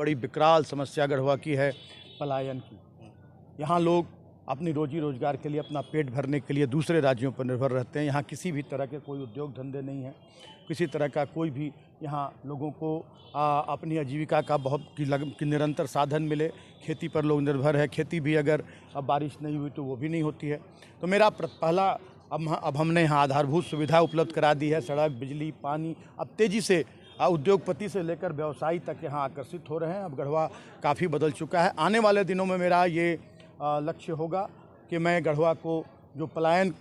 बड़ी विकराल समस्या गढ़वा की है पलायन की। यहाँ लोग अपनी रोजी रोजगार के लिए, अपना पेट भरने के लिए दूसरे राज्यों पर निर्भर रहते हैं। यहाँ किसी भी तरह के कोई उद्योग धंधे नहीं हैं, किसी तरह का कोई भी यहाँ लोगों को अपनी आजीविका का की निरंतर साधन मिले। खेती पर लोग निर्भर है, खेती भी अगर अब बारिश नहीं हुई तो वो भी नहीं होती है। तो मेरा पहला अब हमने यहाँ आधारभूत सुविधा उपलब्ध करा दी है, सड़क, बिजली, पानी। अब तेज़ी से उद्योगपति से लेकर व्यवसायी तक यहाँ आकर्षित हो रहे हैं। अब गढ़वा काफ़ी बदल चुका है। आने वाले दिनों में मेरा ये लक्ष्य होगा कि मैं गढ़वा को जो पलायन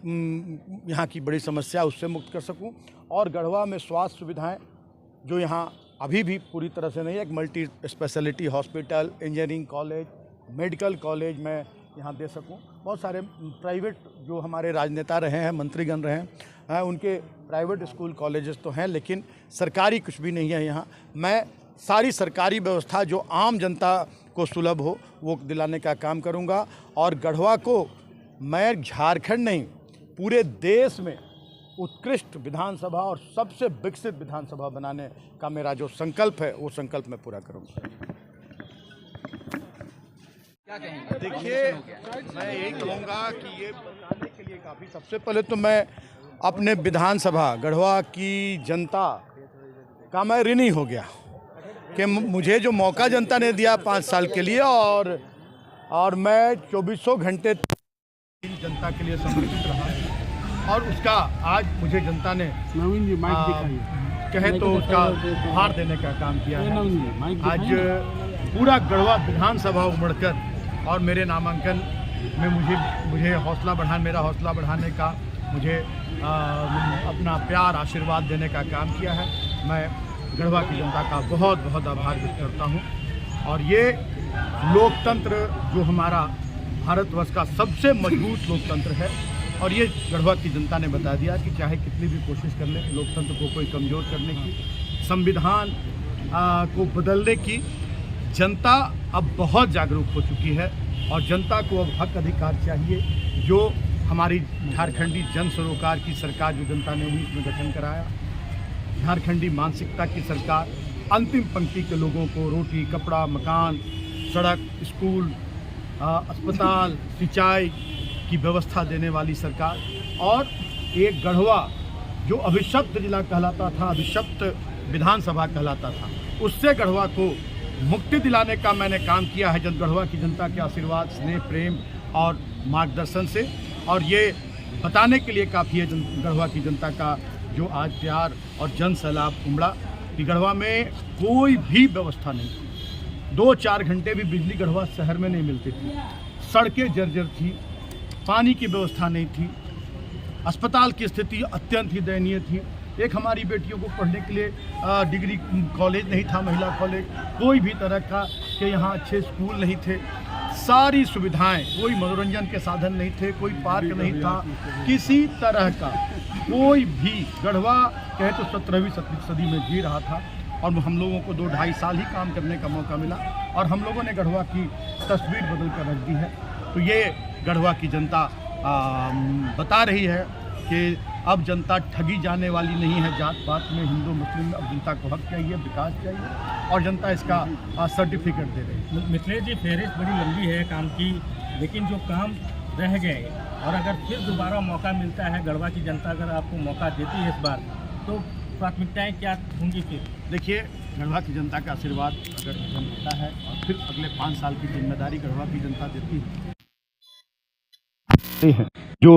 यहाँ की बड़ी समस्या उससे मुक्त कर सकूं, और गढ़वा में स्वास्थ्य सुविधाएं जो यहाँ अभी भी पूरी तरह से नहीं है, एक multi speciality hospital, engineering college, medical college मैं यहाँ दे सकूं। बहुत सारे प्राइवेट जो हमारे राजनेता रहे हैं, मंत्रीगण रहे हैं, उनके प्राइवेट स्कूल कॉलेजेस तो हैं, लेकिन सरकारी कुछ भी नहीं है यहाँ। मैं सारी सरकारी व्यवस्था जो आम जनता को सुलभ हो वो दिलाने का काम करूँगा, और गढ़वा को मैं झारखंड नहीं पूरे देश में उत्कृष्ट विधानसभा और सबसे विकसित विधानसभा बनाने का मेरा जो संकल्प है वो संकल्प मैं पूरा करूँगा। देखिए, मैं यही कहूँगा कि ये बताने के लिए काफ़ी, सबसे पहले तो मैं अपने विधानसभा गढ़वा की जनता का मैं ऋणी हो गया कि मुझे जो मौका जनता ने दिया 5 साल के लिए, और मैं 2400 घंटे जनता के लिए समर्पित रहा, और उसका आज मुझे जनता ने कहे तो उसका उपहार देने का काम किया है। आज पूरा गढ़वा विधानसभा उमड़कर और मेरे नामांकन में मुझे हौसला बढ़ाने का, मुझे अपना प्यार आशीर्वाद देने का काम किया है। मैं गढ़वा की जनता का बहुत बहुत आभार व्यक्त करता हूँ। और ये लोकतंत्र जो हमारा भारतवर्ष का सबसे मजबूत लोकतंत्र है, और ये गढ़वा की जनता ने बता दिया कि चाहे कितनी भी कोशिश कर ले लोकतंत्र को कोई कमज़ोर करने की, संविधान को बदलने की, जनता अब बहुत जागरूक हो चुकी है। और जनता को अब हक अधिकार चाहिए। जो हमारी झारखंडी जन सरोकार की सरकार जो जनता ने 19 में गठन कराया, झारखंडी मानसिकता की सरकार, अंतिम पंक्ति के लोगों को रोटी, कपड़ा, मकान, सड़क, स्कूल, अस्पताल, सिंचाई की व्यवस्था देने वाली सरकार, और एक गढ़वा जो अभिशप्त जिला कहलाता था, अभिशप्त विधानसभा कहलाता था, उससे गढ़वा को मुक्ति दिलाने का मैंने काम किया है गढ़वा की जनता के आशीर्वाद, स्नेह, प्रेम और मार्गदर्शन से। और ये बताने के लिए काफ़ी है गढ़वा की जनता का जो आज प्यार और जन सैलाब उमड़ा कि गढ़वा में कोई भी व्यवस्था नहीं थी। 2-4 घंटे भी बिजली गढ़वा शहर में नहीं मिलती थी, सड़कें जर्जर थी, पानी की व्यवस्था नहीं थी, अस्पताल की स्थिति अत्यंत ही दयनीय थी। एक हमारी बेटियों को पढ़ने के लिए डिग्री कॉलेज नहीं था, महिला कॉलेज, कोई भी तरह का के यहाँ अच्छे स्कूल नहीं थे, सारी सुविधाएं, कोई मनोरंजन के साधन नहीं थे, कोई पार्क नहीं था, किसी तरह का कोई भी गढ़वा कहे तो 17वीं सदी में जी रहा था। और हम लोगों को 2-2.5 साल ही काम करने का मौका मिला, और हम लोगों ने गढ़वा की तस्वीर बदल कर रख दी है। तो ये गढ़वा की जनता बता रही है कि अब जनता ठगी जाने वाली नहीं है। जात पात में हिंदू मुस्लिम, अब जनता को हक चाहिए, विकास चाहिए, और जनता इसका सर्टिफिकेट दे रही है। मिथिलेश जी, फहरिस्त बड़ी लंबी है काम की, लेकिन जो काम रह गए, और अगर फिर दोबारा मौका मिलता है, गढ़वा की जनता अगर आपको मौका देती है इस बार, तो प्राथमिकताएं क्या होंगी फिर? देखिए, गढ़वा की जनता का आशीर्वाद अगर मिलता है और फिर अगले 5 साल की जिम्मेदारी गढ़वा की जनता देती है जो